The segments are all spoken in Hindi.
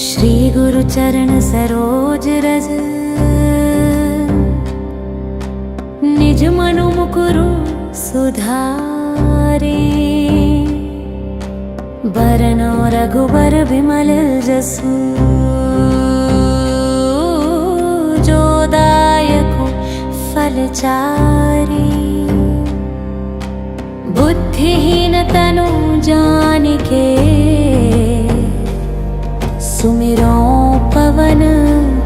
श्री गुरु चरण सरोज रज, निज मनु मुकुरु सुधारे। बरनौ रघुबर बिमल जसु, जो दायको फल चारि। बुद्धिहीन तनु जानिके, सुमिरो पवन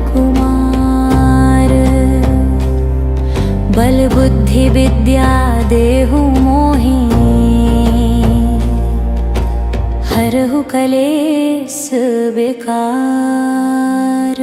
कुमार। बल बुद्धि विद्या देहु मोहि, हरहु कलेस विकार।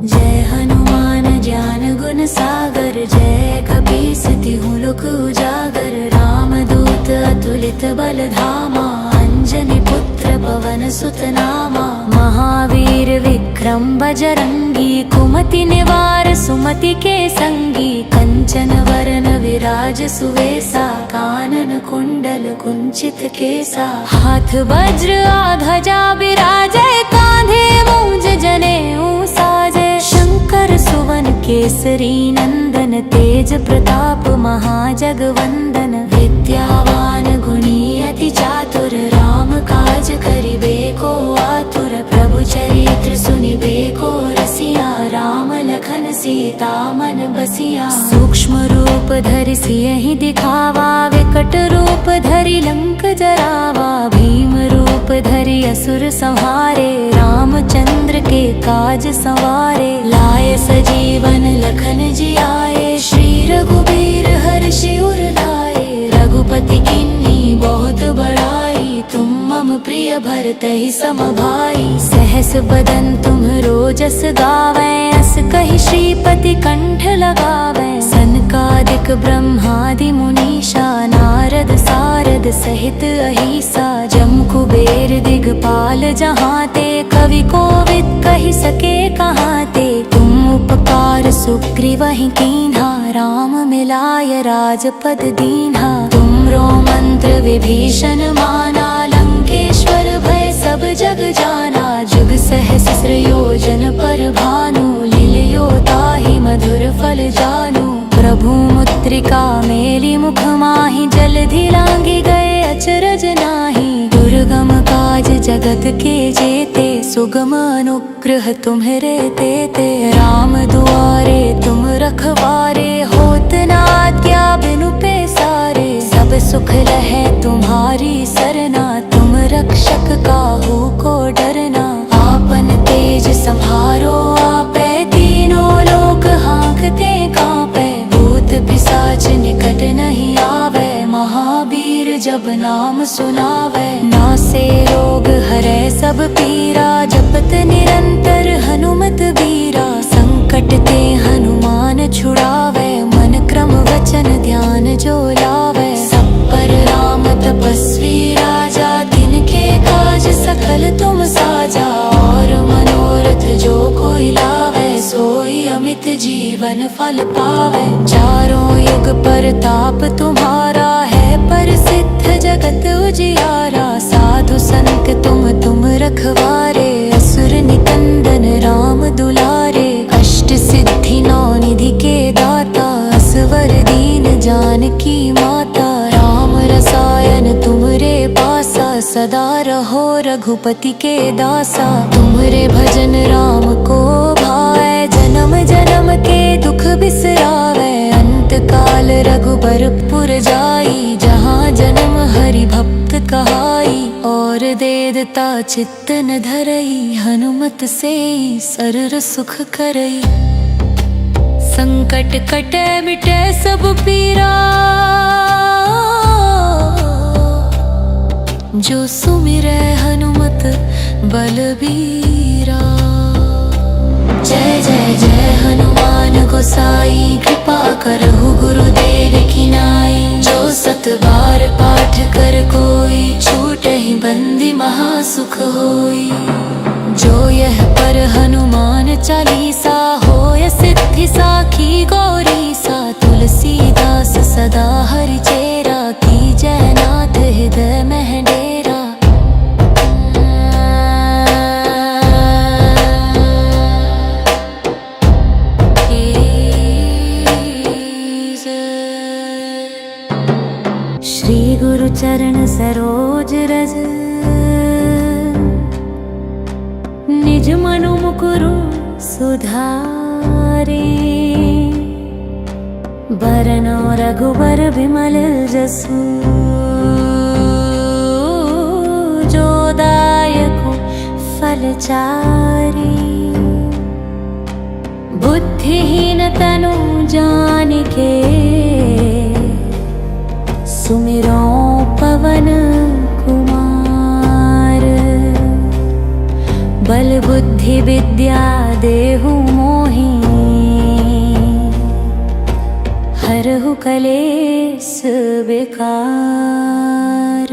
जय हनुमान ज्ञान गुण सागर, जय कपीस तिहु लोक उजागर। रामदूत अतुलित बल धामा, अंजनी पुत्र पवन सुत नामा। महावीर विक्रम बजरंगी, कुमति निवार सुमति के संगी। कंचन वरन विराज सुवेसा, कानन कुंडल कुंचित केसा। हाथ वज्र ध्वजा बिराजे, कांधे मूंज जनेऊ साजे। शंकर सुवन केसरी नंदन, तेज प्रताप महाजगवंदन। विद्यावान गुणी अति चातुर, राम काज करिबे को आतुर। प्रभु चरित्र सुनिबे को रसिया, राम लखन सीता मन बसिया। सूक्ष्म रूप धरि सियहि दिखावा, विकट रूप धरि लंक जरावा। भीम रूप धरि असुर संहारे, रामचंद्र के काज संवारे। लाए सजीवन लखन जियाए, श्री रघुबीर हर्षि उर लाए। रघुपति किन्नी बहुत बड़ाई, तुम मम प्रिय भरतहि सम भाई। सहस बदन तुम्हरो जस गावै, अस कहि श्रीपति कंठ लगावै। सनकादिक ब्रह्मादि मुनीषा, नारद सारद सहित अहिसा। जम कुबेर दिगपाल जहाते, कवि कोविद कहि सके कहाते। तुम उपकार सुग्रीवहि कीन्हा, राम मिलाय राजपद दीन्हा। तुमरो मंत्र विभीषण माना, लंकेश्वर भय सब जग जाना। जुग सहस्र योजन पर भानु, लील्यो ताहि मधुर फल जानू। प्रभु मुद्रिका मेली मुख माहि, जलधि लांघि गए अचरज नाही। दुर्गम काज जगत के जेते, सुगम अनुग्रह तुम्हरे तेते। राम दुआरे तुम रखवारे, होत न आज्ञा बिनु पैसारे। सब सुख लहै तुम्हारी सरना, तुम रक्षक काहू को डरना। आपन तेज सम्हारो आपै, तीनों लोक हाँकते कांपै। भूत पिशाच निकट नहीं आवे, महावीर जब नाम सुनावे। नासे रोग हरै सब पीरा, जपत निरंतर हनुमत बीरा। संकट ते हनुमान छुड़ावे, मन क्रम वचन ध्यान जो लावे। सब पर राम तपस्वी राजा, तिनके काज सकल तुम साजा। और मनोरथ जो कोई लावे, सोई अमित जीवन फल पावे। चारों युग परताप तुम्हारा है, प्रसिद्ध जगत उजियारा। साधु संत तुम रखवारे, असुर निकंदन राम दुलारे। अष्ट सिद्धि नौ निधि के दाता, असवर दीन जानकी माता। राम रसायन तुमरे पासा, सदा रहो रघुपति के दासा। तुमरे भजन राम को भाए, जन्म जन्म के दुख बिसरावे। अंत काल रघुबरपुर जाई, जहाँ जन्म हरि भक्त कहाई। और देदता चित्त न धरई, हनुमत से सरर सुख करई। संकट कटे मिटे सब पीरा, जो सुमिरै हनुमत बलबीरा। जय जय जय हनुमान गोसाई, कृपा करहु गुरुदेव की नाई। जो सत बार पाठ कर कोई, छूटहि बंदी महासुख होई। जो यह पर हनुमान चालीसा, होय सिद्धि साखी गो श्री गुरु चरण सरोज रज, निज मनु मुकुरु सुधारे। बरनौ रघुबर बिमल जसु, जो दायको फल चारि। बुद्धिहीन तनु जानिके, सुमिरो पवन कुमार। बल बुद्धि विद्या देहु मोहि, हरहु कलेस विकार।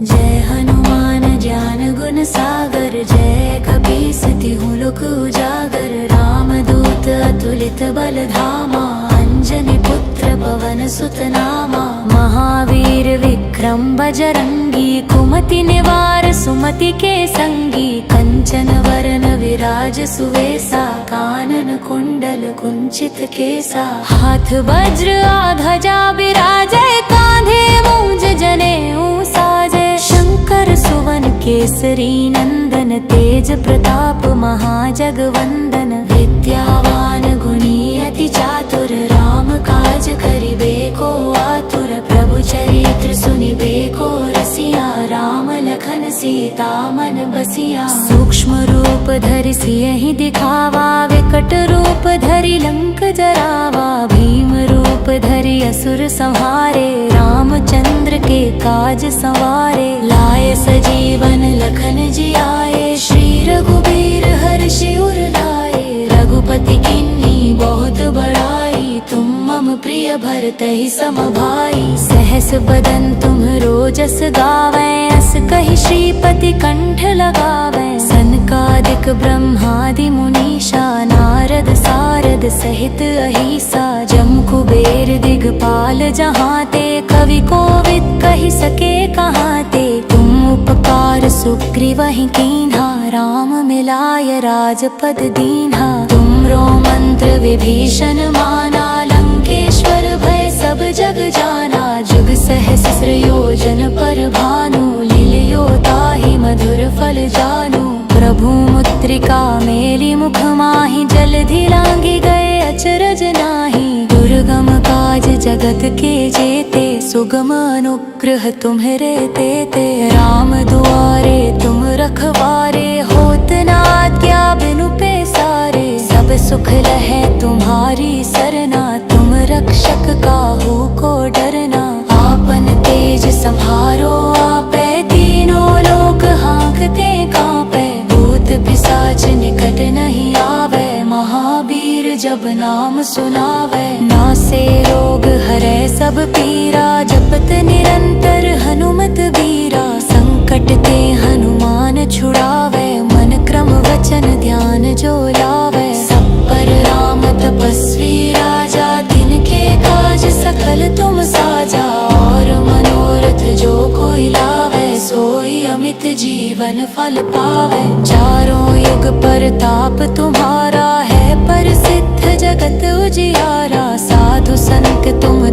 जय हनुमान ज्ञान गुण सागर, जय कपीस तिहु लोक उजागर। रामदूत अतुलित बल धामा, अंजनी पुत्र पवन सुत नामा। महावीर विक्रम बजरंगी, कुमति निवार सुमति के संगी। कंचन वरन विराज सुवेसा, कानन कुंडल कुंचित केसा। हाथ वज्र ध्वजा बिराजे, कांधे मूंज जनेऊ साजे। शंकर सुवन केसरी नंदन, तेज प्रताप महाजगवंदन। विद्यावान गुणी अति चातुर, राम काज करिबे को आतुर। प्रभु चरित्र सुनिबे को रसिया, राम लखन सीता मन बसिया। सूक्ष्म रूप धरि सियहि दिखावा, विकट रूप धरि लंक जरावा। भीम रूप धरि असुर संहारे, रामचंद्र के काज संवारे। लाए सजीवन लखन जियाए, श्री रघुबीर हर्षि उर लाए। रघुपति किन्नी बहुत बड़ाई, तुम मम प्रिय भरतहि सम भाई। सहस बदन तुम्हरो जस गावै, अस कहि श्रीपति कंठ लगावै। सनकादिक ब्रह्मादि मुनीषा, नारद सारद सहित अहिसा। जम कुबेर दिगपाल जहाते, कवि कोविद कहि सके कहाते। तुम उपकार सुग्रीवहि कीन्हा, राम मिलाय राजपद दीन्हा। तुमरो मंत्र विभीषण माना, लंकेश्वर भय सब जग जाना। जुग सहस्र योजन पर भानु, लील्यो ताहि मधुर फल जानू। प्रभु मुद्रिका मेली मुख माहि, जलधि लांघि गए अचरज नाही। दुर्गम काज जगत के जेते, सुगम अनुग्रह तुम्हरे तेते। राम दुआरे तुम रखवारे, होत न आज्ञा बिनु पैसारे। सब सुख लहै तुम्हारी सरना, तुम रक्षक काहू को डरना। आपन तेज सम्हारो आपै, तीनों लोक हाँकते कांपै। भूत पिशाच निकट नहीं आवे, महावीर जब नाम सुनावे। नासे रोग हरै सब पीरा, जपत निरंतर हनुमत बीरा। संकट ते हनुमान छुड़ावे, मन क्रम वचन ध्यान जो लावे। सब पर राम तपस्वी राजा, तिनके काज सकल तुम साजा। और मनोरथ जो कोई लावे, सोई अमित जीवन फल पावे। चारों युग परताप तुम्हारा है, प्रसिद्ध जगत उजियारा। साधु संत तुम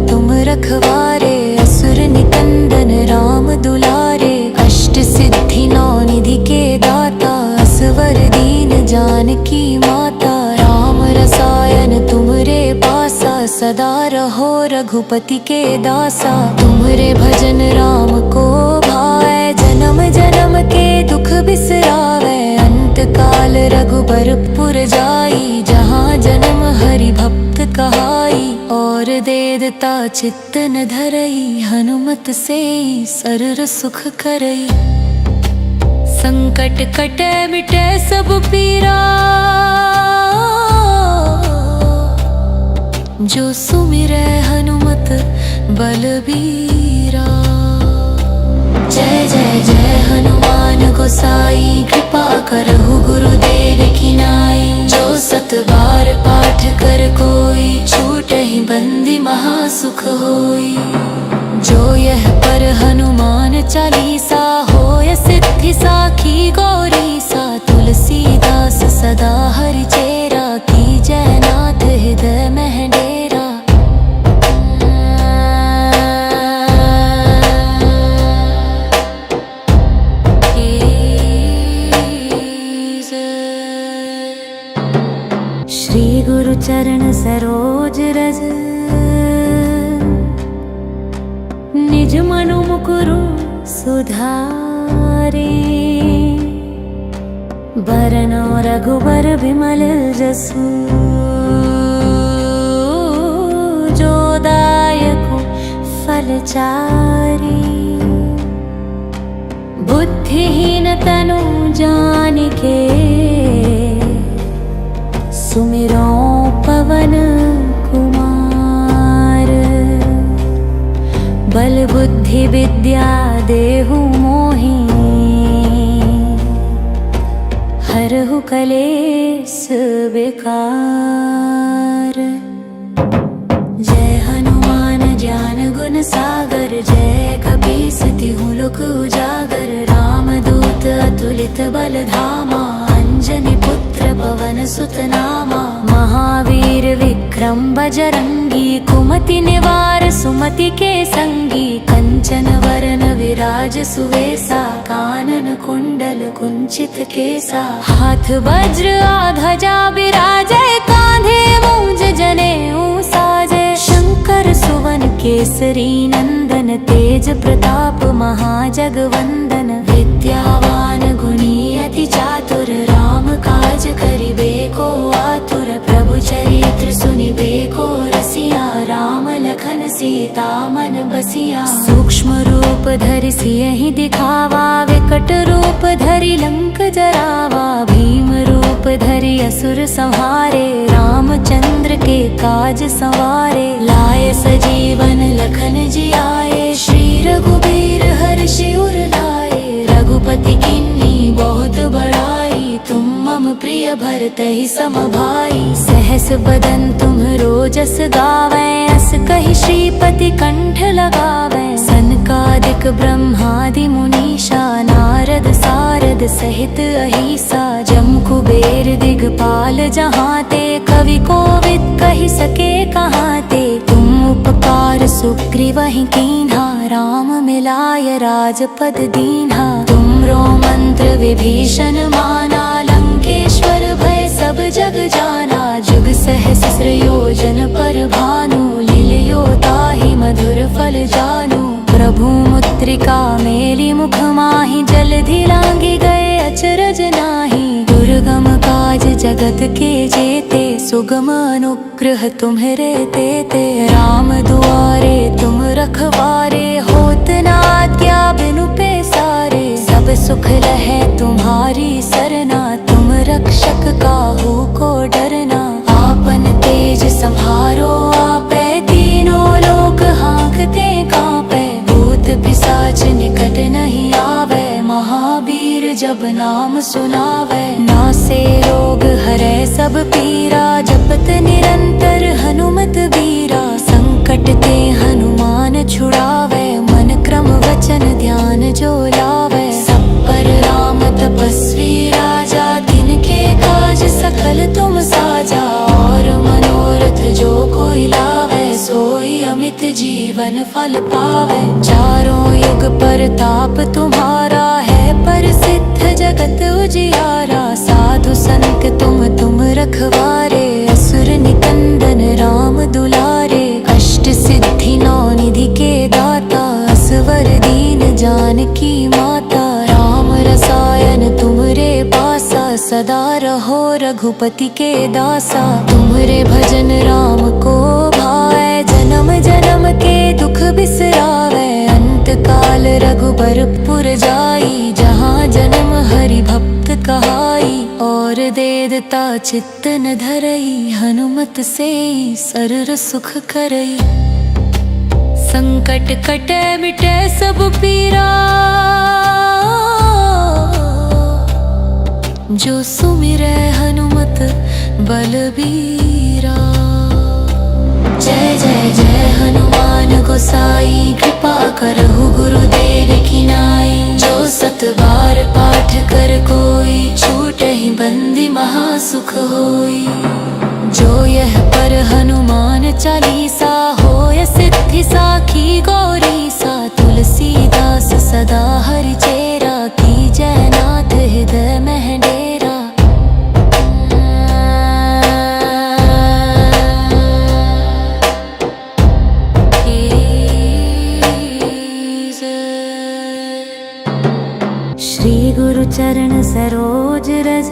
रखवारे, असुर निकंदन राम दुलारे। अष्ट सिद्धि नौ निधि के दाता, असवर दीन जानकी माता। राम रसायन तुमरे पासा, सदा रहो रघुपति के दासा। तुमरे भजन राम को भावै, जन्म जन्म के दुख बिसरावै। अंत काल रघुबरपुर जाई, जहाँ जन्म हरि भक्त कहाई। और देदता चित्त न धरई, हनुमत से सरर सुख करई। संकट कटे मिटे सब पीरा, जो सुमिरै हनुमत बलबीरा। जय जय जय हनुमान गोसाई, कृपा करहु गुरुदेव की नाई। जो सत बार पाठ कर कोई, छूटहि बंदी महासुख होई। जो यह पर हनुमान चालीसा, होय सिद्धि साखी गौरी सा। तुलसीदास सदा हरि चेरा, की जयनाथ हृदय मह डेरा। चरण सरोज रज, निज मनु मुकुरु सुधारे। बरनौ रघुबर बिमल जसु, जो दायकु फल चारि। बुद्धिहीन तनु जानिके, सुमिरो पवन कुमार। बल बुद्धि विद्या देहु मोहि, हरहु कलेस विकार। जय हनुमान ज्ञान गुण सागर, जय कपीस तिहु लोक उजागर। रामदूत अतुलित बल धामा, अंजनी पुत्र पवन सुत नामा। महावीर विक्रम बजरंगी, कुमति निवार सुमति के संगी। कंचन वरन विराज सुवेसा, कानन कुंडल कुंचित केसा। हाथ वज्र ध्वजा बिराजे, कांधे मूंज जनेऊ साजे। शंकर सुवन केसरी नंदन, तेज प्रताप महाजगवंदन। विद्यावान गुणी अति चातुर, राम काज करिबे को आतुर। प्रभु चरित्र सुनिबे को रसिया, राम लखन सीता मन बसिया। सूक्ष्म रूप धरि सियहि दिखावा, विकट रूप धरि लंक जरावा। भीम रूप धरि असुर संहारे, रामचंद्र के काज संवारे। लाए सजीवन लखन जियाए, श्री रघुबीर हर्षि उर लाए। रघुपति किन्नी बहुत बड़ाई, तुम मम प्रिय भरतहि सम भाई। सहस बदन तुम रोजस गावै, अस कहि श्रीपति कंठ लगावै। सनकादिक ब्रह्मादि मुनीषा, नारद सारद सहित अहिसा। जम कुबेर दिगपाल जहाते, कवि कोविद कहि सके कहाते। तुम उपकार सुग्रीवहि कीन्हा, राम मिलाय राजपद दीन्हा। तुमरो मंत्र विभीषण माना, लंकेश्वर भय सब जग जाना। जुग सहस्र योजन पर भानु, लील्यो ताहि मधुर फल जानू। प्रभु मुद्रिका मेली मुख माहि, जलधि लांघि गए अचरज नाही। दुर्गम काज जगत के जेते, सुगम अनुग्रह तुम्हरे तेते। राम दुआरे तुम रखवारे, होत न आज्ञा बिनु पैसारे। सब सुख लहै तुम्हारी सरना, तुम रक्षक काहू को डरना। आपन तेज सम्हारो आपै, तीनों लोक हाँकते कांपै। भूत पिशाच निकट नहीं आवे, महावीर जब नाम सुनावे। नासे रोग हरै सब पीरा, जपत निरंतर हनुमत बीरा। संकट ते हनुमान छुड़ावे, मन क्रम वचन ध्यान जो लावे। सब पर राम तपस्वी राजा, तिनके काज सकल तुम साजा। और मनोरथ जो कोई लावे, सोई अमित जीवन फल पावे। चारों युग परताप तुम्हारा है, प्रसिद्ध जगत उजियारा। साधु संत तुम रखवारे, असुर निकंदन राम दुलारे। अष्ट सिद्धि नौ निधि के दाता, असवर दीन जानकी माता। राम रसायन तुमरे पासा, सदा रहो रघुपति के दासा। तुमरे भजन राम को भावै, जन्म जन्म के दुख बिसरावै। अंत काल रघुबरपुर जाई, जहाँ जन्म हरि भक्त कहाई। और देदता चित्त न धरई, हनुमत से सरर सुख करई। संकट कटे मिटे सब पीरा, जो सुमिरै हनुमत बलबीरा। जय जय जय हनुमान गोसाई, कृपा करहु गुरुदेव की नाई। जो सत बार पाठ कर कोई, छूटहि बंदी महासुख होई। जो यह पर हनुमान चालीसा, होय सिद्धि साखी गौरी सा। तुलसीदास सदा हरि चेरा, की जय नाथ हृदय मह डेरा। सरोज रज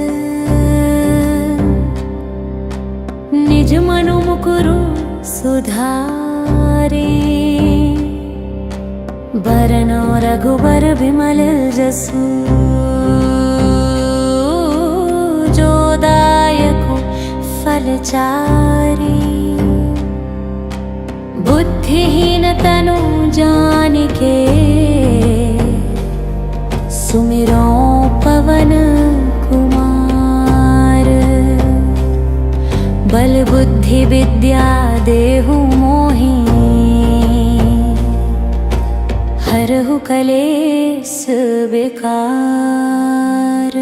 निज मनु मुकुरु सुधारे बरनो रघुबर बिमल जसु जो दायको फलचारी बुद्धिहीन तनु जानिके सुमिरो पवन कुमार बल बुद्धि विद्या देहु मोहि हरहु कलेस विकार।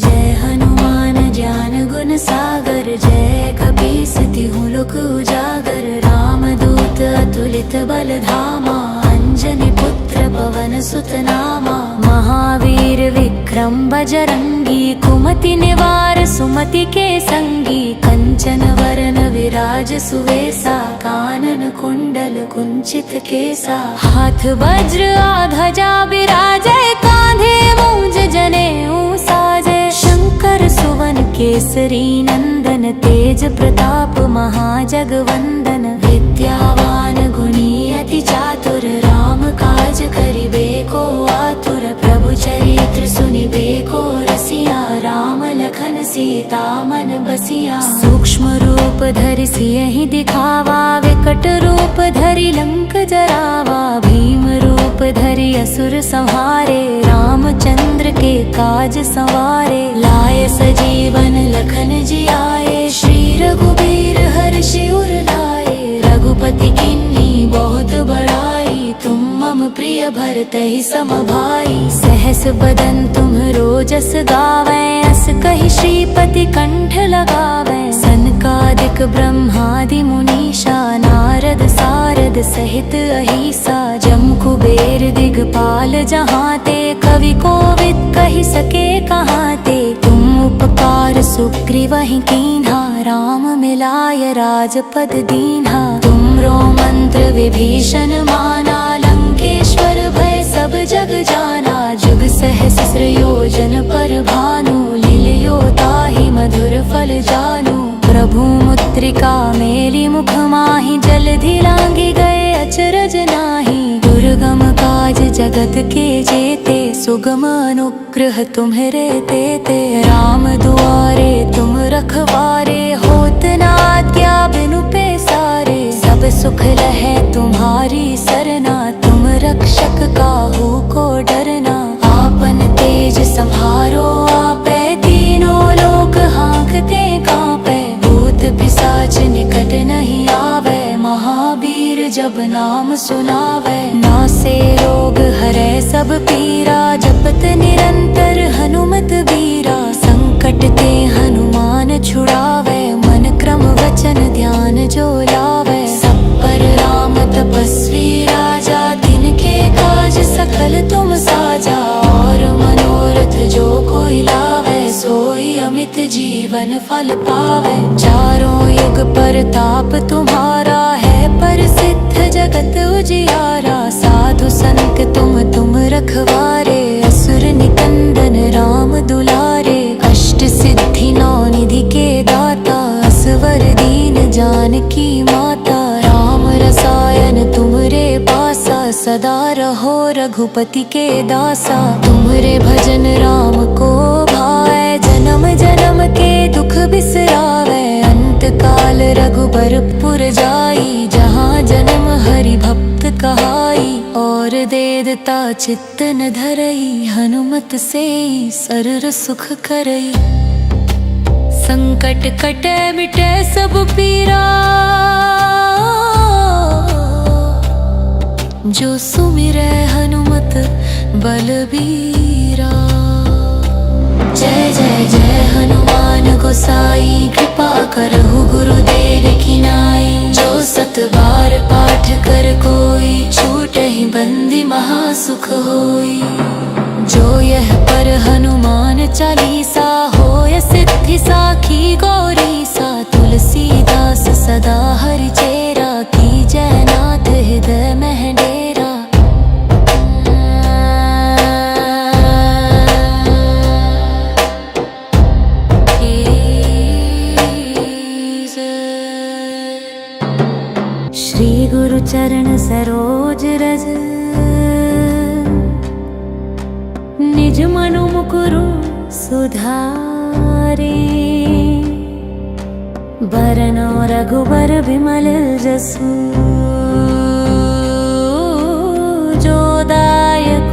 जय हनुमान ज्ञान गुण सागर जय कपीस तिहु लोक उजागर रामदूत अतुलित बल धामा अंजनी पुत्र पवन सुत नामा महावीर विक्रम बजरंगी कुमति निवार सुमति के संगी कंचन वरन विराज सुवेसा कानन कुंडल कुंचित केसा हाथ वज्र ध्वजा विराजै कांधे मूंज जनेऊ साजै शंकर सुवन केसरी नंदन तेज प्रताप महाजगवंदन विद्यावान गुणी अति चातुर राम काज करिबे को आतुर प्रभु चरित्र सुनिबे को रसिया राम लखन सीता मन बसिया सूक्ष्म रूप धरि सियहि दिखावा विकट रूप धरि लंक जरावा भीम रूप धरि असुर संहारे रामचंद्र के काज संवारे लाए सजीवन लखन जियाए श्री रघुबीर हर्षि उर लाए रघुपति किन्नी बहुत बड़ाई तुम मम प्रिय भरतहि सम भाई सहस बदन तुम रोजस गावै अस कहि श्रीपति कंठ लगावै सनकादिक ब्रह्मादि मुनीषा नारद सारद सहित अहिसा जम कुबेर दिगपाल जहाते कवि कोविद कहि सके कहाते तुम उपकार सुग्रीवहि कीन्हा राम मिलाय राजपद दीन्हा तुमरो मंत्र विभीषण माना लंकेश्वर भय सब जग जाना जुग सहस्र योजन पर भानु लील्यो ताहि मधुर फल जानू प्रभु मुद्रिका मेली मुख माहि जलधि लांघि गए अचरज नाही दुर्गम काज जगत के जेते सुगम अनुग्रह तुम्हरे तेते राम दुआरे तुम रखवारे होत न आज्ञा बिनु पैसारे सब सुख लहे तुम्हारी सरना तुम रक्षक काहू को डरना आपन तेज संहारो आपै तीनों लोक हाँकते कांपै भूत पिशाच निकट नहीं आवे महावीर जब नाम सुनावे नासे रोग हरै सब पीरा जपत निरंतर हनुमत बीरा संकट ते हनुमान छुड़ावे मन क्रम वचन ध्यान जो लावे सब पर राम तपस्वी राजा तिनके काज सकल तुम साजा और मनोरथ जो कोई लावे सोई अमित जीवन फल पावे चारों युग परताप तुम्हारा है प्रसिद्ध जगत उजियारा साधु संत तुम रखवारे असुर निकंदन राम दुलारे अष्ट सिद्धि नौ निधि के दाता असवर दीन जानकी माता राम रसायन तुमरे पासा सदा रहो रघुपति के दासा तुमरे भजन राम को भाए जन्म जन्म के दुख बिसरावे अंत काल रघुबरपुर जाई जहाँ जन्म हरि भक्त कहाई और देदता चित्त न धरई हनुमत से सरर सुख करई संकट कटे मिटे सब पीरा जो सुमिरै हनुमत बलबीरा। जय जय जय हनुमान गोसाई कृपा करहु गुरुदेव की नाई जो सत बार पाठ कर कोई छूटहि बंदी महासुख होई जो यह पर हनुमान चालीसा होय सिद्धि साखी गौरी सा तुलसीदास सदा हरि चेरा की जयनाथ हृदय मह डेरा। गुरु चरण सरोज रज, निज मनु मुकुरु सुधारे। बरनौ रघुबर बिमल जसु, जो दायक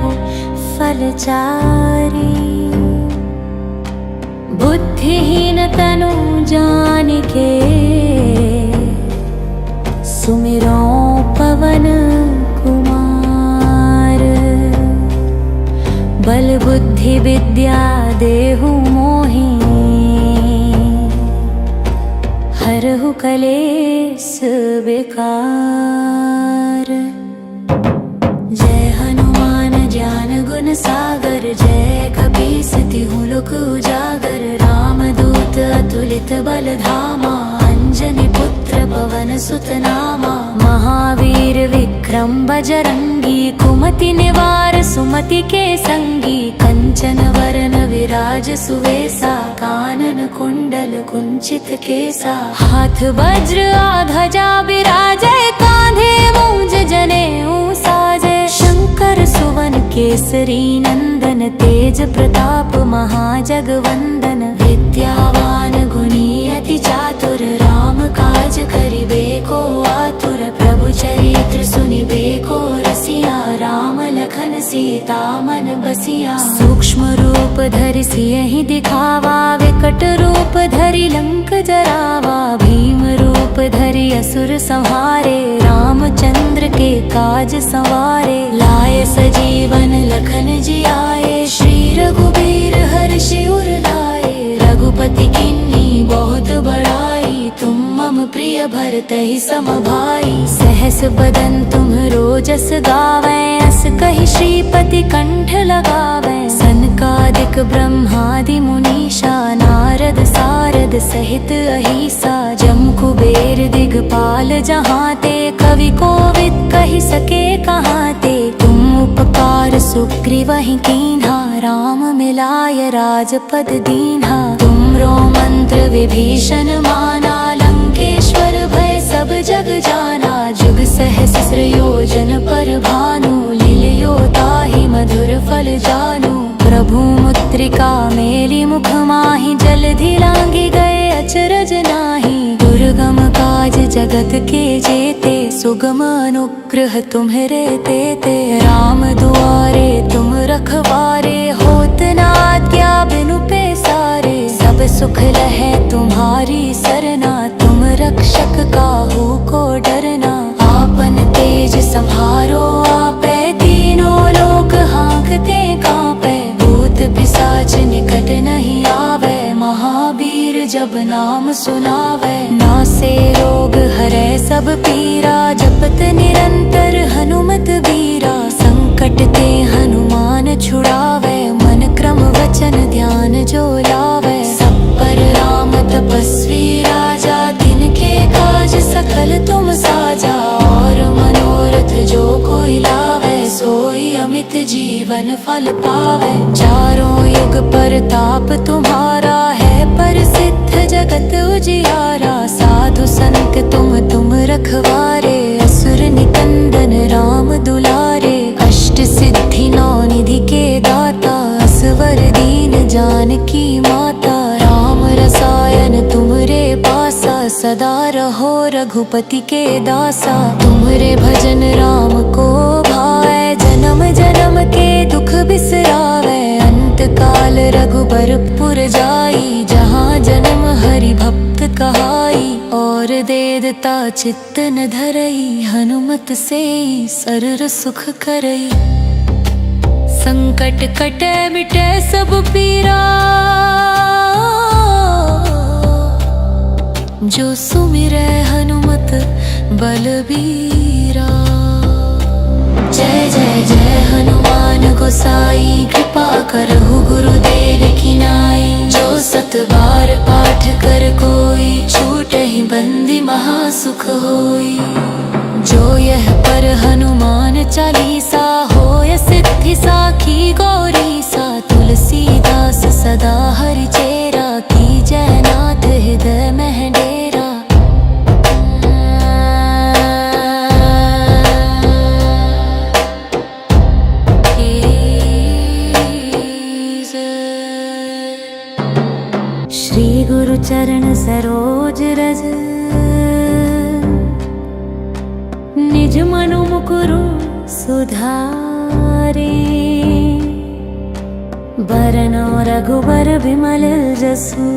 फलचारी। बुद्धिहीन तनु जानिके, सुमिरो पवन कुमार। बल बुद्धि विद्या देहु मोहि, हरहु कलेस विकार। जय हनुमान ज्ञान गुण सागर, जय कपीस तिहु लोक उजागर। रामदूत अतुलित बल धामा, अंजनी पुत्र पवन सुत नामा। महावीर विक्रम बजरंगी, कुमति निवार सुमति के संगी। कंचन वरन विराज सुवेसा, कानन कुंडल कुंचित केसा। हाथ वज्र ध्वजा बिराजे, कांधे मूंज जनेऊ साजे। शंकर सुवन केसरी नंदन, तेज प्रताप महाजगवंदन। विद्यावान गुणी अति चातुर, राम काज करिबे को आतुर। प्रभु चरित्र सुनिबे को रसिया, राम लखन सीता मन बसिया। सूक्ष्म रूप धरि सियहि दिखावा, विकट रूप धरि लंक जरावा। भीम रूप धरि असुर संहारे, रामचंद्र के काज संवारे। लाए सजीवन लखन जियाए, श्री रघुबीर हर्षि उर लाए। रघुपति किन्नी बहुत बड़ाई, तुम मम प्रिय भरतहि सम भाई। सहस बदन तुम रोजस गावै, अस कहि श्रीपति कंठ लगावै। सनकादिक ब्रह्मादि मुनीषा, नारद सारद सहित अहिसा। जम कुबेर दिगपाल जहाते, कवि कोविद कहि सके कहाते। तुम उपकार सुग्रीवहि कीन्हा, राम मिलाय राजपद दीन्हा। तुमरो मंत्र विभीषण माना, लंकेश्वर भय सब जग जाना। जुग सहस्र योजन पर भानु, लील्यो ताहि मधुर फल जानू। प्रभु मुद्रिका मेली मुख माहि, जलधि लांघि गए अचरज नाही। दुर्गम काज जगत के जेते, सुगम अनुग्रह तुम्हरे तेते। राम दुआरे तुम रखवारे, होत न आज्ञा बिनु पैसारे। सब सुख लहै तुम्हारी सरना, तुम रक्षक काहू को डरना। आपन तेज सम्हारो आपै, तीनों लोक हाँकते कांपै। भूत पिशाच निकट नहीं आवे, महावीर जब नाम सुनावे। नासे रोग हरै सब पीरा, जपत निरंतर हनुमत बीरा। संकट ते हनुमान छुड़ावे, मन क्रम वचन ध्यान जो लावे। सब पर राम तपस्वी राजा, तिनके काज सकल तुम साजा। और मनोरथ जो कोई लावे, सोई अमित जीवन फल पावे। चारों युग परताप तुम्हारा है, प्रसिद्ध जगत उजियारा। साधु संत तुम रखवारे, असुर निकंदन राम दुलारे। अष्ट सिद्धि नौ निधि के दाता, असवर दीन जानकी माता। राम रसायन तुमरे पासा, सदा रहो रघुपति के दासा। तुमरे भजन राम को भाए, जन्म जन्म के दुख बिसरावे। अंत काल रघुबरपुर जाई, जहाँ जन्म हरि भक्त कहाई। और देदता चित्त न धरई, हनुमत से सरर सुख करई। संकट कटे मिटे सब पीरा, जो सुमिरै हनुमत बलबीरा। जय जय जय हनुमान गोसाई, कृपा करहु गुरुदेव की नाई। जो सत बार पाठ कर कोई, छूटहि बंदी महासुख होई। जो यह पर हनुमान चालीसा, होय सिद्धि साखी गौरी सा। तुलसीदास सदा हरि चेरा, की जय नाथ हृदय मह डेरा। चरण सरोज रज, निज मनु मुकुरु सुधारे। बरनौ रघुबर बिमल जसु,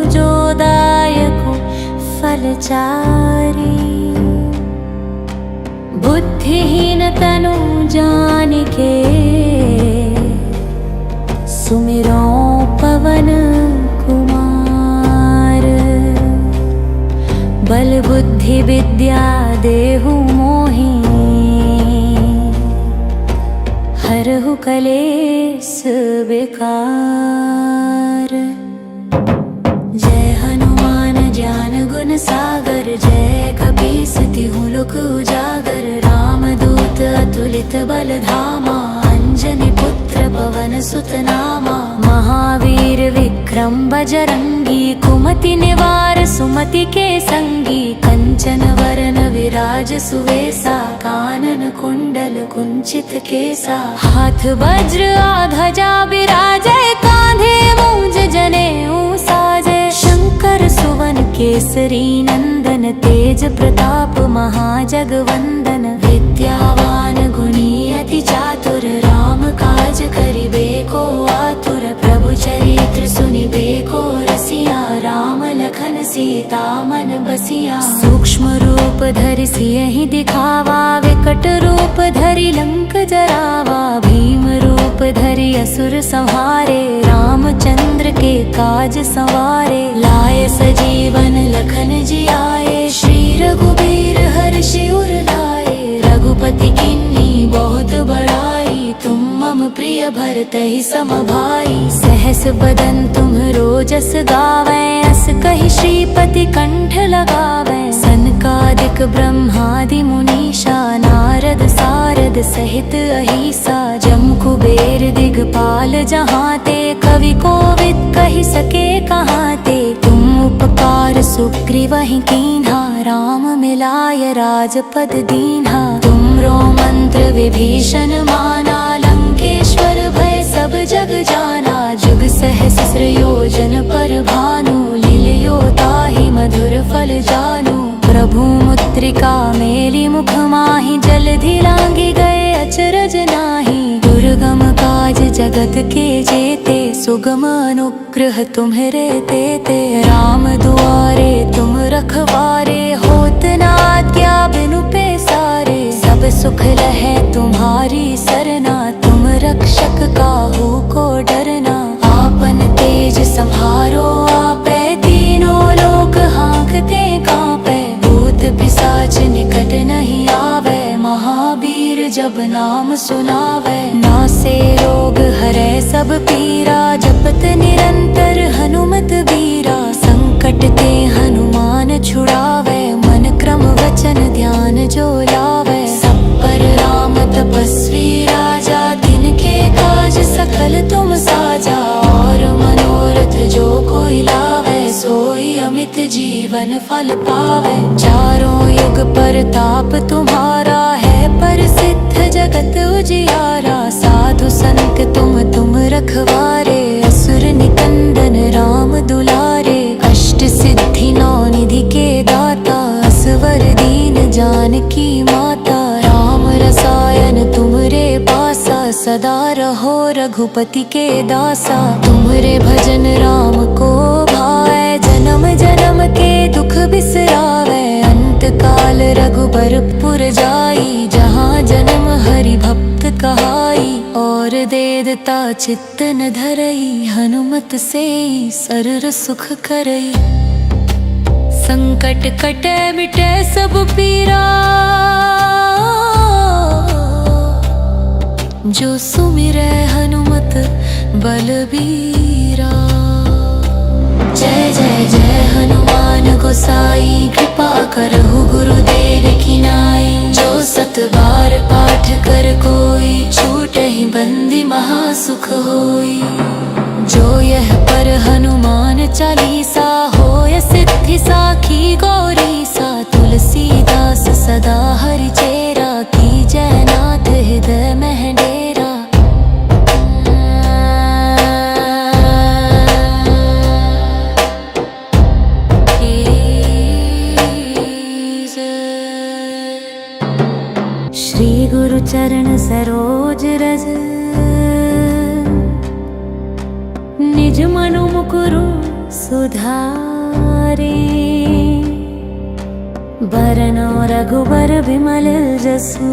जो दायकु फल चारि। बुद्धिहीन तनु जानिके, सुमिरो पवन कुमार। बल बुद्धि विद्या देहु मोहि, हरहु कलेस विकार। जय हनुमान ज्ञान गुण सागर, जय कपीस तिहु लोक उजागर। रामदूत अतुलित बल धामा, अंजनी पुत्र पवन सुत नामा। महावीर विक्रम बजरंगी, कुमति निवार सुमति के संगी। कंचन वरन विराज सुवेसा, कानन कुंडल कुंचित केसा। हाथ वज्र ध्वजा बिराजे, कांधे मूंज जनेऊ साजे। शंकर सुवन केसरी नंदन, तेज प्रताप महाजगवंदन। विद्यावान गुणी अति चातुर, राम काज करिबे को आतुर। प्रभु चरित्र सुनिबे को रसिया, राम लखन सीता मन बसिया। सूक्ष्म रूप धरि सियहि दिखावा, विकट रूप धरि लंक जरावा। भीम रूप धरि असुर संहारे, रामचंद्र के काज संवारे। लाए सजीवन लखन जियाए, श्री रघुबीर हर्षि उर लाए। रघुपति किन्नी बहुत बड़ाई, तुम मम प्रिय भरतहि सम भाई। सहस बदन तुम्हरो जस गावै, अस कहि श्रीपति कंठ लगावै। सनकादिक ब्रह्मादि मुनीषा, नारद सारद सहित अहिसा। जम कुबेर दिगपाल जहाते, कवि कोविद कहि सके कहाते। तुम उपकार सुग्रीवहि कीन्हा, राम मिलाय राजपद दीन्हा। तुमरो मंत्र विभीषण माना, लंकेश्वर भय सब जग जाना। जुग सहस्र योजन पर भानु, लील्यो ताहि मधुर फल जानू। प्रभु मुद्रिका मेली मुख माहि, जलधि लांघि गए अचरज नाही। दुर्गम काज जगत के जेते, सुगम अनुग्रह तुम्हरे तेते। राम दुआरे तुम रखवारे, होत न आज्ञा बिनु पैसारे। सब सुख लहै तुम्हारी सरना, तुम रक्षक काहू को डरना। आपन तेज सम्हारो आपै, तीनों लोक हाँकते कांपै। भूत पिशाच निकट नहीं आवे, महावीर जब नाम सुनावे। नासे रोग हरै सब पीरा, जपत निरंतर हनुमत बीरा। संकट ते हनुमान छुड़ावे, मन क्रम वचन ध्यान जो लावे। सब पर राम तपस्वी राजा, तिनके काज सकल तुम साजा। और मनोरथ जो कोई लावे, सोई अमित जीवन फल पावे। चारों युग परताप तुम्हारा है, प्रसिद्ध जगत उजियारा। साधु संत तुम रखवारे, असुर निकंदन राम दुलारे। अष्ट सिद्धि नौ निधि के दाता, असवर दीन जानकी माता। राम रसायन तुमरे पासा, सदा रहो रघुपति के दासा। तुमरे भजन राम को भाए, जन्म जन्म के दुख बिसरावे। अंत काल रघुबरपुर जाई, जहाँ जन्म हरि भक्त कहाई। और देदता चित्त न धरई, हनुमत से सरर सुख करई। संकट कटे मिटे सब पीरा, जो सुमिरै हनुमत बलबीरा। जय जय जय हनुमान गोसाई, कृपा करहु गुरुदेव की नाई। जो सत बार पाठ कर कोई, छूटहि बंदी महासुख होई। जो यह पर हनुमान चालीसा, होय सिद्धि साखी गौरी सा। तुलसीदास सदा हरि चेरा, की जय नाथ हृदय मह डेरा। चरण सरोज रज, निज मनु मुकुरु सुधारे। बरनौ रघुबर बिमल जसु,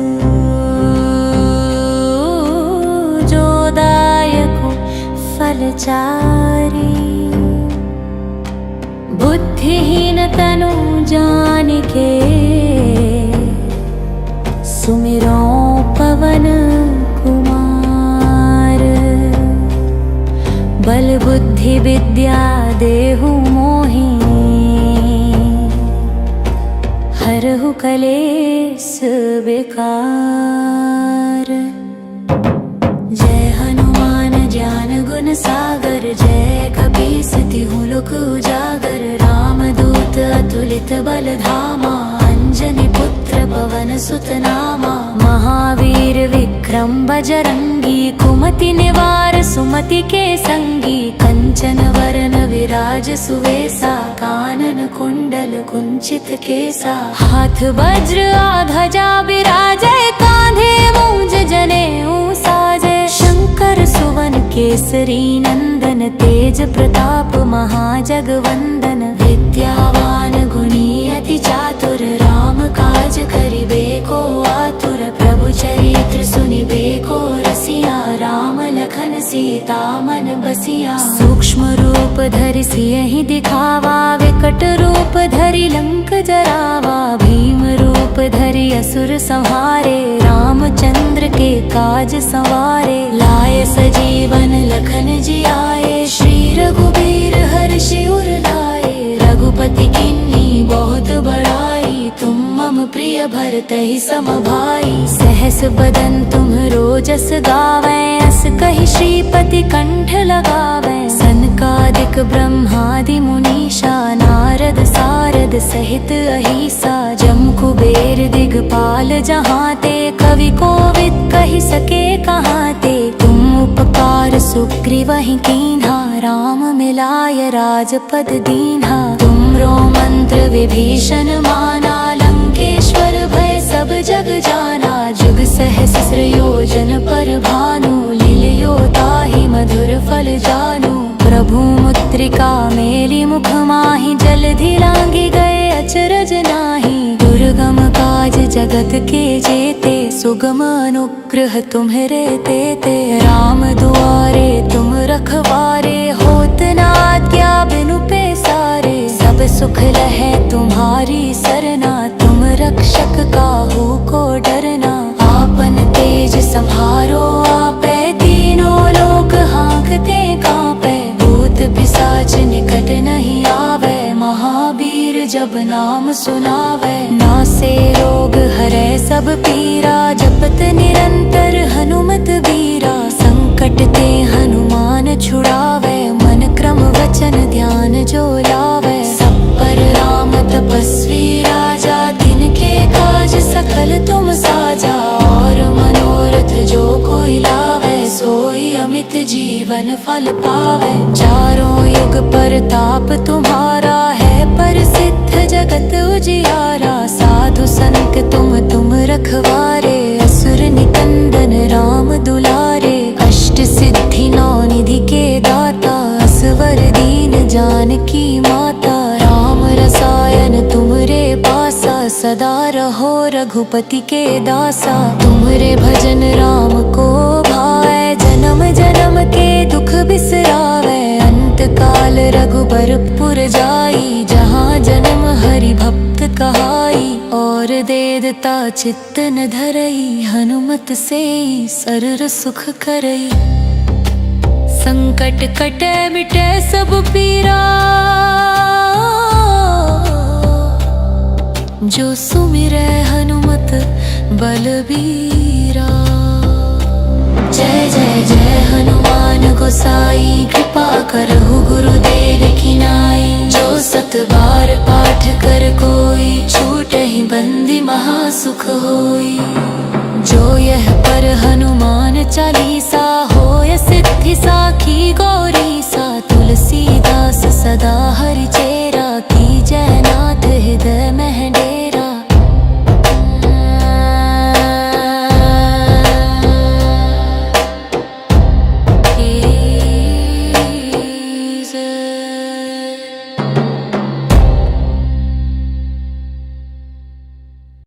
जो दायकु फल चारि। बुद्धिहीन तनु जानिके, सुमिरो पवन कुमार। बल बुद्धि विद्या देहु मोहि, हरहु कलेस विकार। जय हनुमान ज्ञान गुण सागर, जय कपीस तिहु लोक उजागर। रामदूत अतुलित बल धामा, अंजनी पुत्र पवन सुत नामा। महावीर विक्रम बजरंगी, कुमति निवार सुमति के संगी। कंचन वरन विराज सुवेसा, कानन कुंडल कुंचित केसा। हाथ वज्र ध्वजा बिराजे, कांधे मूंज जनेऊ साजे। शंकर सुवन केसरी नंदन, तेज प्रताप महाजगवंदन। विद्यावान गुणी अति चातुर, राम काज करिबे को आतुर। प्रभु चरित्र सुनिबे को रसिया, राम लखन सीता मन बसिया। सूक्ष्म रूप धरि सियहि दिखावा, विकट रूप धरि लंक जरावा। भीम रूप धरि असुर संहारे, रामचंद्र के काज संवारे। लाए सजीवन लखन जियाए, श्री रघुबीर हर्षि उर लाए। रघुपति किन्नी बहुत बड़ाई, तुम मम प्रिय भरतहि सम भाई। सहस बदन तुम्हरो जस गावें, अस कहि श्रीपति कंठ लगावें। सनकादिक ब्रह्मादि मुनीषा, नारद सारद सहित अहिसा। जम कुबेर दिगपाल जहाते, कवि कोविद कहि सके कहाते। तुम उपकार सुग्रीवहि कीन्हा, राम मिलाय राजपद दीन्हा। तुमरो मंत्र विभीषण माना, लंकेश्वर भय सब जग जाना। जुग सहस्र योजन पर भानु, लील्यो ताहि मधुर फल जानू। प्रभु मुद्रिका मेली मुख माहि, जलधि लांघि गए अचरज नाही। दुर्गम काज जगत के जेते, सुगम अनुग्रह तुम्हरे तेते। राम दुआरे तुम रखवारे, होत न आज्ञा बिनु पैसारे। सब सुख लहै तुम्हारी सरना, तुम रक्षक काहू को डरना। आपन तेज सम्हारो आपै, तीनों लोक हाँकते कांपै। भूत पिशाच निकट नहीं आवे, महावीर जब नाम सुनावे। नासे रोग हरै सब पीरा, जपत निरंतर हनुमत वीरा। संकट ते हनुमान छुड़ावे, मन क्रम वचन ध्यान जो लावे। सब पर राम तपस्वी राजा, तिनके काज सकल तुम साजा। और मनोरथ जो कोई लावे, सोई अमित जीवन फल पावे। चारों युग परताप तुम्हारा है, प्रसिद्ध जगत उजियारा। साधु संत तुम रखवारे, असुर निकंदन राम दुलारे। अष्ट सिद्धि नौ निधि के दाता, असवर दीन जानकी माता। राम रसायन तुमरे पासा, सदा रहो रघुपति के दासा। तुमरे भजन राम को भाए, जन्म जन्म के दुख बिसरावे। अंत काल रघुबरपुर जाई, जहाँ जन्म हरि भक्त कहाई। और देदता चित्त न धरई, हनुमत से सरर सुख करई। संकट कटे मिटे सब पीरा, जो सुमिरै हनुमत बलबीरा। जय जय जय हनुमान गोसाई, कृपा करहु गुरुदेव की नाई। जो सत बार पाठ कर कोई, छूटहि बंदी महासुख होई। जो यह पर हनुमान चालीसा,